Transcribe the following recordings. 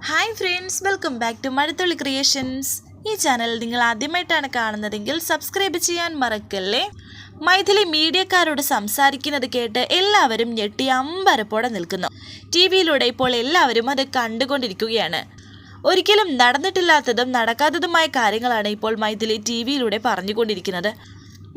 Hi friends, welcome back to Mazhathulli creations. ഈ channel നിങ്ങൾ ആദ്യമായിട്ടാണ് കാണുന്നതെങ്കിൽ സബ്സ്ക്രൈബ് ചെയ്യാൻ മറക്കല്ലേ. മൈഥിലി മീഡിയക്കാരോട് സംസാരിക്കുന്നത് കേട്ട് എല്ലാവരും ഞെട്ടി അമ്പരപ്പോടെ നിൽക്കുന്നു. ടി വിയിലൂടെ ഇപ്പോൾ എല്ലാവരും അത് കണ്ടുകൊണ്ടിരിക്കുകയാണ്. ഒരിക്കലും നടന്നിട്ടില്ലാത്തതും നടക്കാത്തതുമായ കാര്യങ്ങളാണ് ഇപ്പോൾ മൈഥിലി ടി വിയിലൂടെ പറഞ്ഞുകൊണ്ടിരിക്കുന്നത്.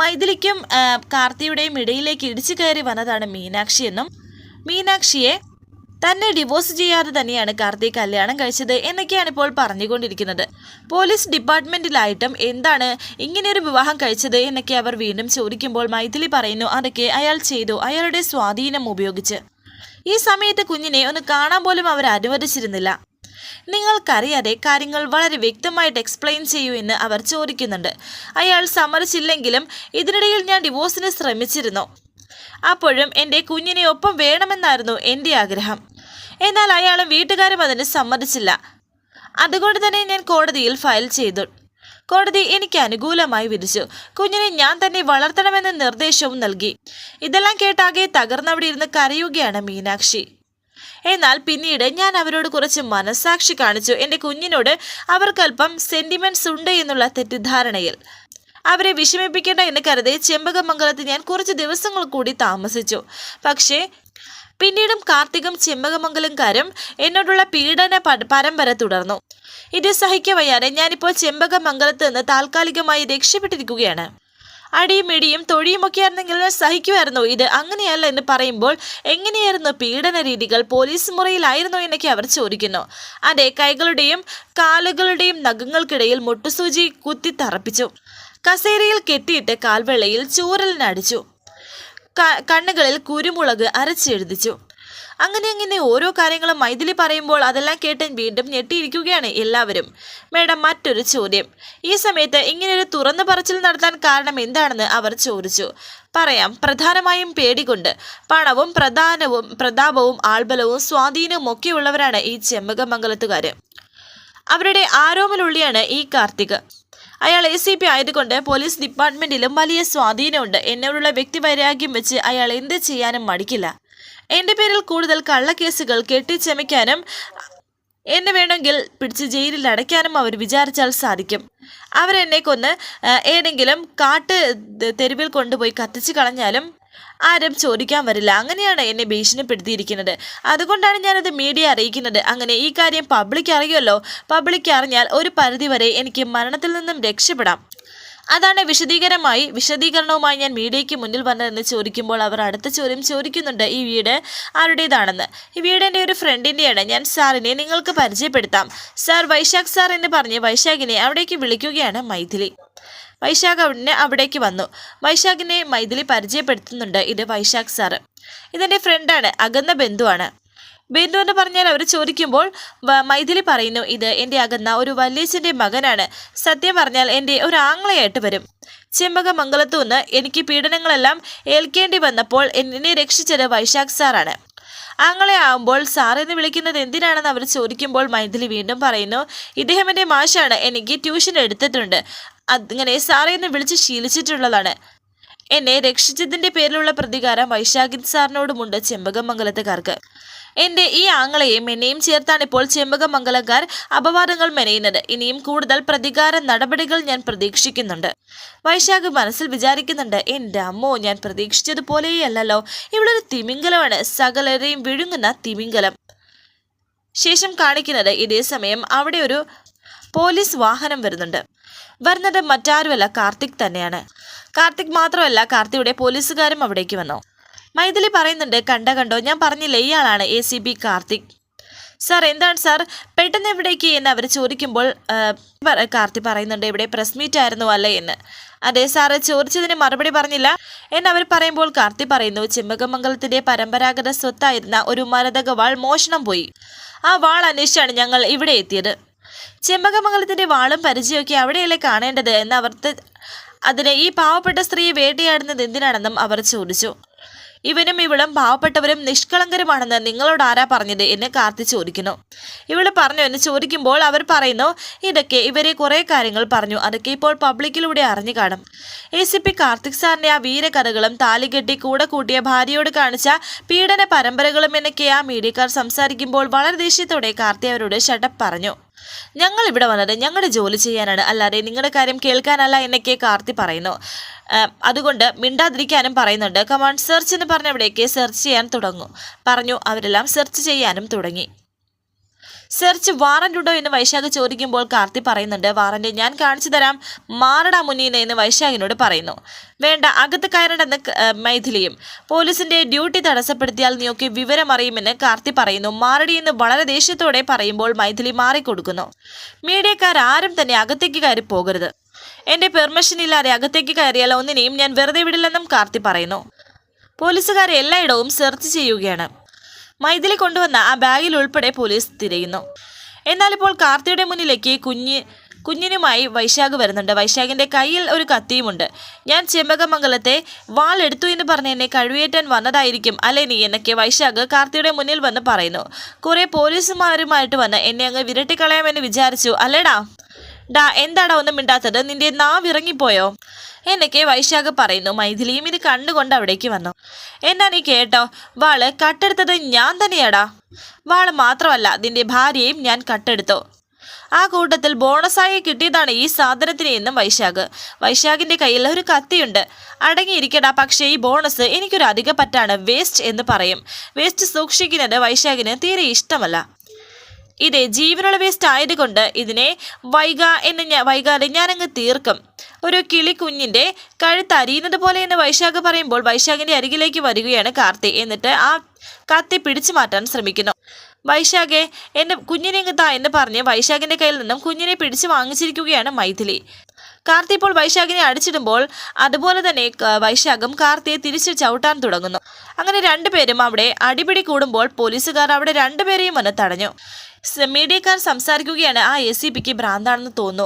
മൈഥിലിക്കും കാർത്തിയുടെയും ഇടയിലേക്ക് ഇടിച്ചു കയറി വന്നതാണ് മീനാക്ഷി എന്നും മീനാക്ഷിയെ തന്നെ ഡിവോഴ്സ് ചെയ്യാതെ തന്നെയാണ് കാർത്തിക് കല്യാണം കഴിച്ചത് എന്നൊക്കെയാണ് ഇപ്പോൾ പറഞ്ഞുകൊണ്ടിരിക്കുന്നത്. പോലീസ് ഡിപ്പാർട്ട്മെന്റിലായിട്ടും എന്താണ് ഇങ്ങനെയൊരു വിവാഹം കഴിച്ചത് എന്നൊക്കെ അവർ വീണ്ടും ചോദിക്കുമ്പോൾ മൈഥിലി പറയുന്നു, അതൊക്കെ അയാൾ ചെയ്തു, അയാളുടെ സ്വാധീനം ഉപയോഗിച്ച്. ഈ സമയത്ത് കുഞ്ഞിനെ ഒന്ന് കാണാൻ പോലും അവർ അനുവദിച്ചിരുന്നില്ല. നിങ്ങൾക്കറിയാതെ കാര്യങ്ങൾ വളരെ വ്യക്തമായിട്ട് എക്സ്പ്ലെയിൻ ചെയ്യൂ എന്ന് അവർ ചോദിക്കുന്നുണ്ട്. അയാൾ സമ്മതിച്ചില്ലെങ്കിലും ഇതിനിടയിൽ ഞാൻ ഡിവോഴ്സിന് ശ്രമിച്ചിരുന്നു. അപ്പോഴും എൻ്റെ കുഞ്ഞിനെ ഒപ്പം വേണമെന്നായിരുന്നു എൻ്റെ ആഗ്രഹം. എന്നാൽ അയാളും വീട്ടുകാരും അതിന് സമ്മതിച്ചില്ല. അതുകൊണ്ട് തന്നെ ഞാൻ കോടതിയിൽ ഫയൽ ചെയ്തു. കോടതി എനിക്ക് അനുകൂലമായി വിധിച്ചു. കുഞ്ഞിനെ ഞാൻ തന്നെ വളർത്തണമെന്ന നിർദ്ദേശവും നൽകി. ഇതെല്ലാം കേട്ടാകെ തകർന്നവിടെ ഇരുന്ന് കരയുകയാണ് മീനാക്ഷി. എന്നാൽ പിന്നീട് ഞാൻ അവരോട് കുറച്ച് മനസ്സാക്ഷി കാണിച്ചു. എൻ്റെ കുഞ്ഞിനോട് അവർക്കല്പം സെന്റിമെന്റ്സ് ഉണ്ട് എന്നുള്ള തെറ്റിദ്ധാരണയിൽ അവരെ വിഷമിപ്പിക്കേണ്ട എന്ന് കരുതി ചെമ്പകമംഗലത്ത് ഞാൻ കുറച്ച് ദിവസങ്ങൾ കൂടി താമസിച്ചു. പക്ഷേ പിന്നീടും കാർത്തികും ചെമ്പകമംഗലംകാരും എന്നോടുള്ള പീഡന പരമ്പര തുടർന്നു. ഇത് സഹിക്കവയ്യാതെ ഞാനിപ്പോൾ ചെമ്പകമംഗലത്ത് നിന്ന് താൽക്കാലികമായി രക്ഷപ്പെട്ടിരിക്കുകയാണ്. അടിയും ഇടിയും തൊഴിയുമൊക്കെ ആയിരുന്നെങ്കിൽ സഹിക്കുമായിരുന്നു. ഇത് അങ്ങനെയല്ല എന്ന് പറയുമ്പോൾ എങ്ങനെയായിരുന്നു പീഡന രീതികൾ? പോലീസ് മുറിയിലായിരുന്നു എന്നൊക്കെ അവർ ചോദിക്കുന്നു. അതെ, കൈകളുടെയും കാലുകളുടെയും നഖങ്ങൾക്കിടയിൽ മുട്ടുസൂചി കുത്തി തറപ്പിച്ചു. കസേരയിൽ കെട്ടിയിട്ട് കാൽവെള്ളയിൽ ചൂരലിനടിച്ചു. കണ്ണുകളിൽ കുരുമുളക് അരച്ചെഴുതിച്ചു. അങ്ങനെ ഓരോ കാര്യങ്ങളും മൈഥിലി പറയുമ്പോൾ അതെല്ലാം കേട്ട് വീണ്ടും ഞെട്ടിയിരിക്കുകയാണ് എല്ലാവരും. മേഡം, മറ്റൊരു ചോദ്യം. ഈ സമയത്ത് ഇങ്ങനെയൊരു തുറന്നു പറച്ചിൽ നടത്താൻ കാരണം എന്താണെന്ന് അവർ ചോദിച്ചു. പറയാം. പ്രധാനമായും പേടികൊണ്ട്. പണവും പ്രതാപവും ആൾബലവും സ്വാധീനവും ഒക്കെ ഉള്ളവരാണ് ഈ ചെമ്പകമംഗലത്തുകാർ. അവരുടെ ആരോമലുള്ളിയാണ് ഈ കാർത്തിക്. അയാൾ ACP ആയതുകൊണ്ട് പോലീസ് ഡിപ്പാർട്ട്മെന്റിലും വലിയ സ്വാധീനമുണ്ട്. എന്നോടുള്ള വ്യക്തിവൈരാഗ്യം വെച്ച് അയാൾ എന്ത് ചെയ്യാനും മടിക്കില്ല. എൻ്റെ പേരിൽ കൂടുതൽ കള്ളക്കേസുകൾ കെട്ടിച്ചമയ്ക്കാനും എന്നെ വേണമെങ്കിൽ പിടിച്ച് ജയിലിൽ അടയ്ക്കാനും അവർ വിചാരിച്ചാൽ സാധിക്കും. അവരെന്നെ കൊന്ന് ഏതെങ്കിലും തെരുവിൽ കൊണ്ടുപോയി കത്തിച്ചു കളഞ്ഞാലും ആരും ചോദിക്കാൻ വരില്ല. അങ്ങനെയാണ് എന്നെ ഭീഷണിപ്പെടുത്തിയിരിക്കുന്നത്. അതുകൊണ്ടാണ് ഞാനത് മീഡിയ അറിയിക്കുന്നത്. അങ്ങനെ ഈ കാര്യം പബ്ലിക് അറിയുമല്ലോ. പബ്ലിക് അറിഞ്ഞാൽ ഒരു പരിധിവരെ എനിക്ക് മരണത്തിൽ നിന്നും രക്ഷപ്പെടാം. അതാണ് വിശദീകരണവുമായി ഞാൻ മീഡിയയ്ക്ക് മുന്നിൽ വന്നതെന്ന് ചോദിക്കുമ്പോൾ അവർ അടുത്ത ചോദ്യം ചോദിക്കുന്നുണ്ട്, ഈ വീട് ആരുടേതാണെന്ന്. ഈ വീട് എൻ്റെ ഒരു ഫ്രണ്ടിൻ്റെയാണ്. ഞാൻ സാറിനെ നിങ്ങൾക്ക് പരിചയപ്പെടുത്താം. സാർ, വൈശാഖ് സാർ എന്ന് പറഞ്ഞ് വൈശാഖിനെ അവിടേക്ക് വിളിക്കുകയാണ് മൈഥിലി. വൈശാഖ് അവിടേക്ക് വന്നു. വൈശാഖിനെ മൈഥിലി പരിചയപ്പെടുത്തുന്നുണ്ട്. ഇത് വൈശാഖ് സാറ്, ഇതെൻ്റെ ഫ്രണ്ടാണ്, അകന്ന ബന്ധുവാണ്. ബന്ധു എന്ന് പറഞ്ഞാൽ അവർ ചോദിക്കുമ്പോൾ മൈഥിലി പറയുന്നു, ഇത് എൻ്റെ അകന്ന ഒരു വല്യച്ഛൻ്റെ മകനാണ്. സത്യം പറഞ്ഞാൽ എൻ്റെ ഒരു ആങ്ങളയായിട്ട് വരും. ചെമ്പകമംഗലത്തു നിന്ന് എനിക്ക് പീഡനങ്ങളെല്ലാം ഏൽക്കേണ്ടി വന്നപ്പോൾ എന്നെ രക്ഷിച്ചത് വൈശാഖ് സാറാണ്. ആങ്ങളെ ആവുമ്പോൾ സാറെന്ന് വിളിക്കുന്നത് എന്തിനാണെന്ന് അവർ ചോദിക്കുമ്പോൾ മൈഥിലി വീണ്ടും പറയുന്നു, ഇദ്ദേഹം എൻ്റെ മാഷാണ്, എനിക്ക് ട്യൂഷൻ എടുത്തിട്ടുണ്ട്, അങ്ങനെ സാറെന്ന് വിളിച്ച് ശീലിച്ചിട്ടുള്ളതാണ്. എന്നെ രക്ഷിച്ചതിൻ്റെ പേരിലുള്ള പ്രതികാരം വൈശാഖിൻ സാറിനോടുമുണ്ട് ചെമ്പകമംഗലത്തുകാർക്ക്. എൻ്റെ ഈ ആങ്ങളെയും എന്നെയും ചേർത്താണ് ഇപ്പോൾ ചെമ്പകമംഗലക്കാർ അപവാദങ്ങൾ മെനയുന്നത്. ഇനിയും കൂടുതൽ പ്രതികാര നടപടികൾ ഞാൻ പ്രതീക്ഷിക്കുന്നുണ്ട്. വൈശാഖ് മനസ്സിൽ വിചാരിക്കുന്നുണ്ട്, എൻ്റെ അമ്മോ, ഞാൻ പ്രതീക്ഷിച്ചതുപോലെയല്ലോ, ഇവളൊരു തിമിംഗലമാണ്, സകലരെയും വിഴുങ്ങുന്ന തിമിംഗലം. ശേഷം കാണിക്കുന്നത് ഇതേ സമയം അവിടെ ഒരു പോലീസ് വാഹനം വരുന്നത് മറ്റാരുമല്ല, കാർത്തിക് തന്നെയാണ്. കാർത്തിക് മാത്രമല്ല, കാർത്തിയുടെ പോലീസുകാരും അവിടേക്ക് വന്നു. മൈഥിലി പറയുന്നുണ്ട്, കണ്ടോ, ഞാൻ പറഞ്ഞില്ലേ, ഇയാളാണ് ACP കാർത്തിക്. സാർ, എന്താണ് സാർ പെട്ടെന്ന് എവിടേക്ക് എന്ന് അവർ ചോദിക്കുമ്പോൾ കാർത്തിക് പറയുന്നുണ്ട്, ഇവിടെ പ്രസ് മീറ്റ് ആയിരുന്നു അല്ലേ എന്ന്. അതെ സാറ്, ചോദിച്ചതിന് മറുപടി പറഞ്ഞില്ല എന്നവർ പറയുമ്പോൾ കാർത്തിക് പറയുന്നു, ചെമ്പകമംഗലത്തിൻ്റെ പരമ്പരാഗത സ്വത്തായിരുന്ന ഒരു മരതക വാൾ മോഷണം പോയി. ആ വാൾ അന്വേഷിച്ചാണ് ഞങ്ങൾ ഇവിടെ എത്തിയത്. ചെമ്പകമംഗലത്തിൻ്റെ വാളും പരിചയമൊക്കെ അവിടെയല്ലേ കാണേണ്ടത് എന്ന് അതിന് ഈ പാവപ്പെട്ട സ്ത്രീയെ വേട്ടയാടുന്നത് എന്തിനാണെന്നും അവർ ചോദിച്ചു. ഇവനും ഇവളും പാവപ്പെട്ടവരും നിഷ്കളങ്കരുമാണെന്ന് നിങ്ങളോട് ആരാ പറഞ്ഞത് എന്ന് കാർത്തി ചോദിക്കുന്നു. ഇവള് പറഞ്ഞു എന്ന് ചോദിക്കുമ്പോൾ അവർ പറയുന്നു, ഇതൊക്കെ ഇവരെ കുറേ കാര്യങ്ങൾ പറഞ്ഞു, അതൊക്കെ ഇപ്പോൾ പബ്ലിക്കിലൂടെ അറിഞ്ഞു കാണും. ACP കാർത്തിക് സാറിന്റെ ആ വീരകഥകളും താലികെട്ടി കൂടെ കൂട്ടിയ ഭാര്യയോട് കാണിച്ച പീഡന പരമ്പരകളും എന്നൊക്കെ ആ മീഡിയക്കാർ സംസാരിക്കുമ്പോൾ വളരെ ദേഷ്യത്തോടെ കാർത്തി അവരോട് ഷട്ടപ്പ് പറഞ്ഞു. ഞങ്ങൾ ഇവിടെ വന്നത് ഞങ്ങളുടെ ജോലി ചെയ്യാനാണ്, അല്ലാതെ നിങ്ങളുടെ കാര്യം കേൾക്കാനല്ല എന്നൊക്കെ കാർത്തി പറയുന്നു. അതുകൊണ്ട് മിണ്ടാതിരിക്കാനും പറയുന്നുണ്ട്. കമാൻഡ് സെർച്ച് എന്ന് പറഞ്ഞവിടേക്ക് സെർച്ച് ചെയ്യാൻ പറഞ്ഞു. അവരെല്ലാം സെർച്ച് ചെയ്യാനും തുടങ്ങി. സെർച്ച് വാറന്റ് ഉണ്ടോ എന്ന് വൈശാഖ് ചോദിക്കുമ്പോൾ കാർത്തി പറയുന്നുണ്ട്, വാറന്റ് ഞാൻ കാണിച്ചു തരാം, മാറടാ മുന്നീന്ന് എന്ന് വൈശാഖിനോട് പറയുന്നു. വേണ്ട, അകത്ത് കയറണ്ടെന്ന് മൈഥിലിയും. പോലീസിന്റെ ഡ്യൂട്ടി തടസ്സപ്പെടുത്തിയാൽ നീയൊക്കെ വിവരം അറിയുമെന്ന് കാർത്തി പറയുന്നു. മാറടി എന്ന് വളരെ ദേഷ്യത്തോടെ പറയുമ്പോൾ മൈഥിലി മാറിക്കൊടുക്കുന്നു. മീഡിയക്കാരും തന്നെ അകത്തേക്ക് കയറി പോകരുത്, എന്റെ പെർമിഷൻ ഇല്ലാതെ അകത്തേക്ക് കയറിയാൽ ഒന്നിനെയും ഞാൻ വെറുതെ വിടില്ലെന്നും കാർത്തി പറയുന്നു. പോലീസുകാരെ എല്ലായിടവും സെർച്ച് ചെയ്യുകയാണ്. മൈഥിലി കൊണ്ടുവന്ന ആ ബാഗിൽ ഉൾപ്പെടെ പോലീസ് തിരയുന്നു. എന്നാൽ ഇപ്പോൾ കാർത്തിയുടെ മുന്നിലേക്ക് കുഞ്ഞിനുമായി വൈശാഖ് വരുന്നുണ്ട്. വൈശാഖിന്റെ കയ്യിൽ ഒരു കത്തിയുമുണ്ട്. ഞാൻ ചെമ്പകമംഗലത്തെ വാൾ എടുത്തു എന്ന് പറഞ്ഞ് എന്നെ കഴിവേറ്റാൻ വന്നതായിരിക്കും അല്ലേ നീ എന്നൊക്കെ വൈശാഖ് കാർത്തിയുടെ മുന്നിൽ വന്ന് പറയുന്നു. കുറെ പോലീസുമാരുമായിട്ട് വന്ന് എന്നെ അങ്ങ് വിരട്ടിക്കളയാമെന്ന് വിചാരിച്ചു അല്ലേടാ? എന്താടാ ഒന്നും മിണ്ടാത്തത്, നിന്റെ നാവിറങ്ങിപ്പോയോ എന്നൊക്കെ വൈശാഖ് പറയുന്നു. മൈഥിലിയും ഇത് കണ്ടുകൊണ്ട് അവിടേക്ക് വന്നു. എന്നാ നീ കേട്ടോ, വാള് കട്ടെടുത്തത് ഞാൻ തന്നെയാടാ. വാള് മാത്രമല്ല, നിന്റെ ഭാര്യയും ഞാൻ കട്ടെടുത്തു. ആ കൂട്ടത്തിൽ ബോണസായി കിട്ടിയതാണ് ഈ സാധനത്തിന് എന്നും വൈശാഖിന്റെ കയ്യിൽ ഒരു കത്തിയുണ്ട്. അടങ്ങിയിരിക്കടാ, പക്ഷേ ഈ ബോണസ് എനിക്കൊരു അധിക പറ്റാണ്, വേസ്റ്റ് എന്ന് പറയും. വേസ്റ്റ് സൂക്ഷിക്കുന്നത് വൈശാഖിന് തീരെ ഇഷ്ടമല്ല. ഇതേ ജീവനുള്ള വേസ്റ്റ് ആയതുകൊണ്ട് ഇതിനെ വൈകാതെ ഞാനങ്ങ് തീർക്കും. ഒരു കിളിക്കുഞ്ഞിന്റെ കഴുത്ത് അരിയുന്നത് പോലെ എന്ന് വൈശാഖ് പറയുമ്പോൾ വൈശാഖിന്റെ അരികിലേക്ക് വരികയാണ് കാർത്തി. എന്നിട്ട് ആ കത്തി പിടിച്ചു മാറ്റാൻ ശ്രമിക്കുന്നു. വൈശാഖെ എന്റെ കുഞ്ഞിനെ താ എന്ന് പറഞ്ഞ് വൈശാഖിന്റെ കയ്യിൽ നിന്നും കുഞ്ഞിനെ പിടിച്ചു വാങ്ങിച്ചിരിക്കുകയാണ് മൈഥിലി. കാർത്തി ഇപ്പോൾ വൈശാഖിനെ അടിച്ചിടുമ്പോൾ അതുപോലെ തന്നെ വൈശാഖും കാർത്തിയെ തിരിച്ച് ചവിട്ടാൻ തുടങ്ങുന്നു. അങ്ങനെ രണ്ടുപേരും അവിടെ അടിപിടി കൂടുമ്പോൾ പോലീസുകാർ അവിടെ രണ്ടുപേരെയും വന്ന് തടഞ്ഞു. മീഡിയക്കാർ സംസാരിക്കുകയാണ്. ആ ACPക്ക് ഭ്രാന്താണെന്ന് തോന്നുന്നു,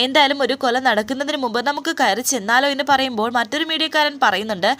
എന്തായാലും ഒരു കൊല നടക്കുന്നതിന് മുമ്പ് നമുക്ക് കയറി ചെന്നാലോ എന്ന് പറയുമ്പോൾ മറ്റൊരു മീഡിയക്കാരൻ പറയുന്നുണ്ട്,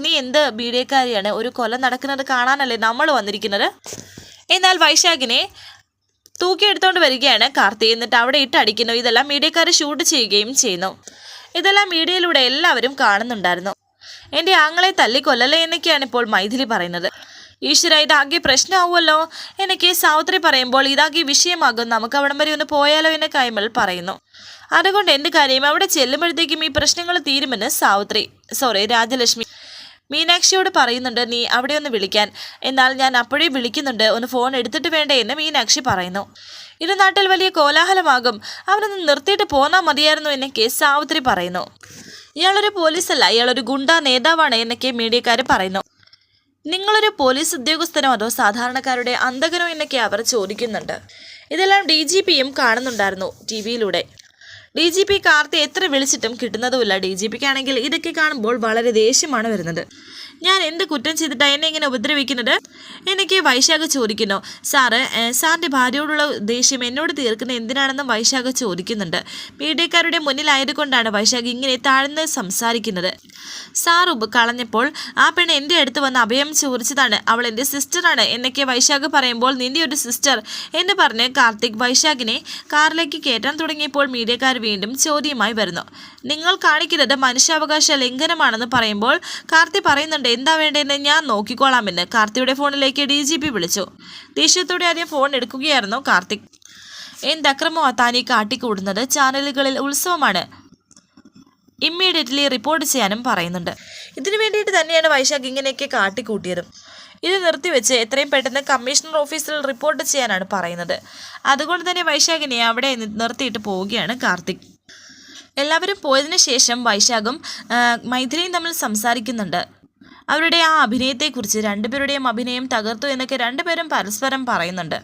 നീ എന്ത് മീഡിയക്കാരിയാണ്, ഒരു കൊല നടക്കുന്നത് കാണാനല്ലേ നമ്മൾ വന്നിരിക്കുന്നത്. എന്നാൽ വൈശാഖിനെ തൂക്കിയെടുത്തോണ്ട് വരികയാണ് കാർത്തി. എന്നിട്ട് അവിടെ ഇട്ടടിക്കുന്നു. ഇതെല്ലാം മീഡിയക്കാർ ഷൂട്ട് ചെയ്യുകയും ചെയ്യുന്നു. ഇതെല്ലാം മീഡിയയിലൂടെ എല്ലാവരും കാണുന്നുണ്ടായിരുന്നു. എൻ്റെ ആങ്ങളെ തല്ലിക്കൊല്ലല്ലേ എന്നൊക്കെയാണ് ഇപ്പോൾ മൈഥിലി പറയുന്നത്. ഈശ്വര, ഇതാകെ പ്രശ്നമാവുമല്ലോ എന്നൊക്കെ സാവിത്രി പറയുമ്പോൾ ഇതാകെ വിഷയമാകും, നമുക്ക് അവിടം വരെ ഒന്ന് പോയാലോ എന്ന് കൈമൾ പറയുന്നു. അതുകൊണ്ട് എൻ്റെ കാര്യം അവിടെ ചെല്ലുമ്പോഴത്തേക്കും ഈ പ്രശ്നങ്ങൾ തീരുമെന്ന് രാജലക്ഷ്മി മീനാക്ഷിയോട് പറയുന്നുണ്ട്. നീ അവിടെ ഒന്ന് വിളിക്കാൻ. എന്നാൽ ഞാൻ അപ്പോഴേ വിളിക്കുന്നുണ്ട്, ഒന്ന് ഫോൺ എടുത്തിട്ട് വേണ്ടേ എന്ന് മീനാക്ഷി പറയുന്നു. ഇത് നാട്ടിൽ വലിയ കോലാഹലമാകും, അവനൊന്ന് നിർത്തിയിട്ട് പോന്നാ മതിയായിരുന്നു എന്നൊക്കെ സാവിത്രി പറയുന്നു. ഇയാളൊരു പോലീസല്ല, ഇയാളൊരു ഗുണ്ടാ നേതാവാണ് എന്നൊക്കെ മീഡിയക്കാർ പറയുന്നു. നിങ്ങളൊരു പോലീസ് ഉദ്യോഗസ്ഥനോ അതോ സാധാരണക്കാരുടെ അന്തകനോ എന്നൊക്കെ അവർ ചോദിക്കുന്നുണ്ട്. ഇതെല്ലാം DGPയും കാണുന്നുണ്ടായിരുന്നു TV-യിലൂടെ. DGP കാർത്തി എത്ര വിളിച്ചിട്ടും കിട്ടുന്നതുമില്ല. DGPക്കാണെങ്കിൽ ഇതൊക്കെ കാണുമ്പോൾ വളരെ ദേഷ്യമാണ് വരുന്നത്. ഞാൻ എന്ത് കുറ്റം ചെയ്തിട്ടാണ് എന്നെ ഇങ്ങനെ ഉപദ്രവിക്കുന്നത് എന്നൊക്കെ വൈശാഖ് ചോദിക്കുന്നു. സാറിൻ്റെ ഭാര്യയോടുള്ള ദേഷ്യം എന്നോട് തീർക്കുന്ന എന്തിനാണെന്നും വൈശാഖ് ചോദിക്കുന്നുണ്ട്. മീഡിയക്കാരുടെ മുന്നിലായതുകൊണ്ടാണ് വൈശാഖ് ഇങ്ങനെ താഴ്ന്ന് സംസാരിക്കുന്നത്. സാർ കളഞ്ഞപ്പോൾ ആ പെണ്ണ് എൻ്റെ അടുത്ത് വന്ന് അഭയം ചോദിച്ചതാണ്, അവൾ എൻ്റെ സിസ്റ്ററാണ് എന്നൊക്കെ വൈശാഖ് പറയുമ്പോൾ നിന്റെ ഒരു സിസ്റ്റർ എന്ന് പറഞ്ഞ് കാർത്തിക് വൈശാഖിനെ കാറിലേക്ക് കയറ്റാൻ തുടങ്ങിയപ്പോൾ മീഡിയക്കാർ വീണ്ടും ചോദ്യമായി വരുന്നു. നിങ്ങൾ കാണിക്കുന്നത് മനുഷ്യാവകാശ ലംഘനമാണെന്ന് പറയുമ്പോൾ കാർത്തി പറയുന്നുണ്ട്, എന്താ വേണ്ടതെന്ന് ഞാൻ നോക്കിക്കോളാമെന്ന്. കാർത്തിയുടെ ഫോണിലേക്ക് DGP വിളിച്ചു. ദേഷ്യത്തോടെ ആദ്യം ഫോൺ എടുക്കുകയായിരുന്നു കാർത്തിക്. എന്തക്രമോ താനീ കാട്ടിക്കൂടുന്നത്, ചാനലുകളിൽ ഉത്സവമാണ്, ഇമ്മീഡിയറ്റ്ലി റിപ്പോർട്ട് ചെയ്യാനും പറയുന്നുണ്ട്. ഇതിനു വേണ്ടിയിട്ട് തന്നെയാണ് വൈശാഖ് ഇങ്ങനെയൊക്കെ കാട്ടിക്കൂട്ടിയത്. ഇത് നിർത്തിവെച്ച് എത്രയും പെട്ടെന്ന് കമ്മീഷണർ ഓഫീസിൽ റിപ്പോർട്ട് ചെയ്യാനാണ് പറയുന്നത്. അതുകൊണ്ട് തന്നെ വൈശാഖിനെ അവിടെ നിർത്തിയിട്ട് പോവുകയാണ് കാർത്തിക്. എല്ലാവരും പോയതിനു ശേഷം വൈശാഖും മൈഥിലിയും തമ്മിൽ സംസാരിക്കുന്നുണ്ട്. അവരുടെ ആ അഭിനയത്തെക്കുറിച്ച്, രണ്ടുപേരുടെയും അഭിനയം തകർത്തു എന്നൊക്കെ രണ്ടുപേരും പരസ്പരം പറയുന്നുണ്ട്.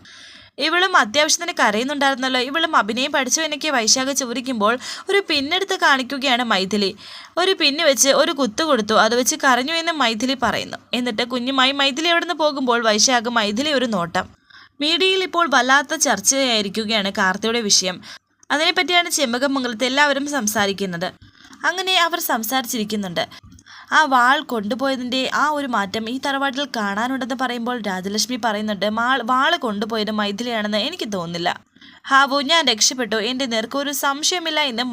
ഇവളും അത്യാവശ്യത്തിന് കരയുന്നുണ്ടായിരുന്നല്ലോ, ഇവളും അഭിനയം പഠിച്ചു എന്നൊക്കെ വൈശാഖ് ചോദിക്കുമ്പോൾ ഒരു പിന്നെടുത്ത് കാണിക്കുകയാണ് മൈഥിലി. ഒരു പിന്ന് വെച്ച് ഒരു കുത്തു കൊടുത്തു, അത് വെച്ച് കരഞ്ഞു എന്ന് മൈഥിലി പറയുന്നു. എന്നിട്ട് കുഞ്ഞുമായി മൈഥിലി അവിടെ നിന്ന് പോകുമ്പോൾ വൈശാഖ് മൈഥിലി ഒരു നോട്ടം. മീഡിയയിൽ ഇപ്പോൾ വല്ലാത്ത ചർച്ചയായിരിക്കുകയാണ് കാർത്തിയുടെ വിഷയം. അതിനെപ്പറ്റിയാണ് ചെമ്പകമംഗലത്ത് എല്ലാവരും സംസാരിക്കുന്നത്. അങ്ങനെ അവർ സംസാരിച്ചിരിക്കുന്നുണ്ട്. ആ വാൾ കൊണ്ടുപോയതിൻ്റെ ആ ഒരു മാറ്റം ഈ തറവാട്ടിൽ കാണാനുണ്ടെന്ന് പറയുമ്പോൾ രാജലക്ഷ്മി പറയുന്നുണ്ട്, വാള് കൊണ്ടുപോയത് മൈഥിലിയാണെന്ന് എനിക്ക് തോന്നുന്നില്ല. ഹാവു, ഞാൻ രക്ഷപ്പെട്ടു, എൻ്റെ നേർക്ക് ഒരു സംശയമില്ല എന്ന്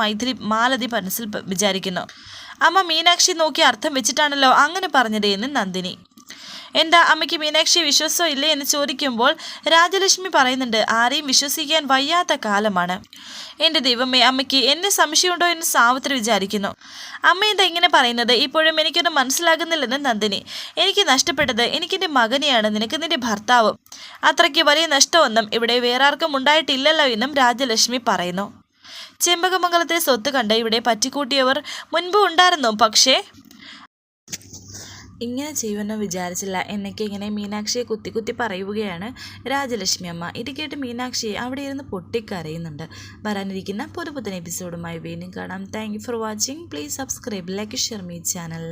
മാലതി മനസ്സിൽ വിചാരിക്കുന്നു. അമ്മ മീനാക്ഷി നോക്കി അർത്ഥം വെച്ചിട്ടാണല്ലോ അങ്ങനെ പറഞ്ഞത് എന്ന് നന്ദിനി. എന്താ അമ്മയ്ക്ക് മീനാക്ഷിയെ വിശ്വാസം ഇല്ലേ എന്ന് ചോദിക്കുമ്പോൾ രാജലക്ഷ്മി പറയുന്നുണ്ട്, ആരെയും വിശ്വസിക്കാൻ വയ്യാത്ത കാലമാണ്. എൻ്റെ ദൈവമേ, അമ്മയ്ക്ക് എന്നെ സംശയമുണ്ടോ എന്ന് സാവിത്രി വിചാരിക്കുന്നു. അമ്മ എന്താ ഇങ്ങനെ പറയുന്നത്? ഇപ്പോഴും എനിക്കൊന്നും മനസ്സിലാകുന്നില്ലെന്ന് നന്ദിനി. എനിക്ക് നഷ്ടപ്പെട്ടത് എനിക്കെൻ്റെ മകനെയാണ്, നിനക്ക് നിൻ്റെ ഭർത്താവും. അത്രയ്ക്ക് വലിയ നഷ്ടമൊന്നും ഇവിടെ വേറെ ആർക്കും ഉണ്ടായിട്ടില്ലല്ലോ എന്നും രാജലക്ഷ്മി പറയുന്നു. ചെമ്പകമംഗലത്തെ സ്വത്ത് കണ്ട് ഇവിടെ പറ്റിക്കൂട്ടിയവർ മുൻപ് ഉണ്ടായിരുന്നു, പക്ഷേ ഇങ്ങനെ ചെയ്യുമെന്ന് വിചാരിച്ചില്ല എന്നൊക്കെ ഇങ്ങനെ മീനാക്ഷിയെ കുത്തി പറയുകയാണ് രാജലക്ഷ്മി അമ്മ. ഇത് കേട്ട് മീനാക്ഷി അവിടെ ഇരുന്ന് പൊട്ടിക്കരയുന്നുണ്ട്. വരാനിരിക്കുന്ന പുതുപുത്തൻ എപ്പിസോഡുമായി വീണ്ടും കാണാം. Thank you for watching. Please subscribe, like, share my channel.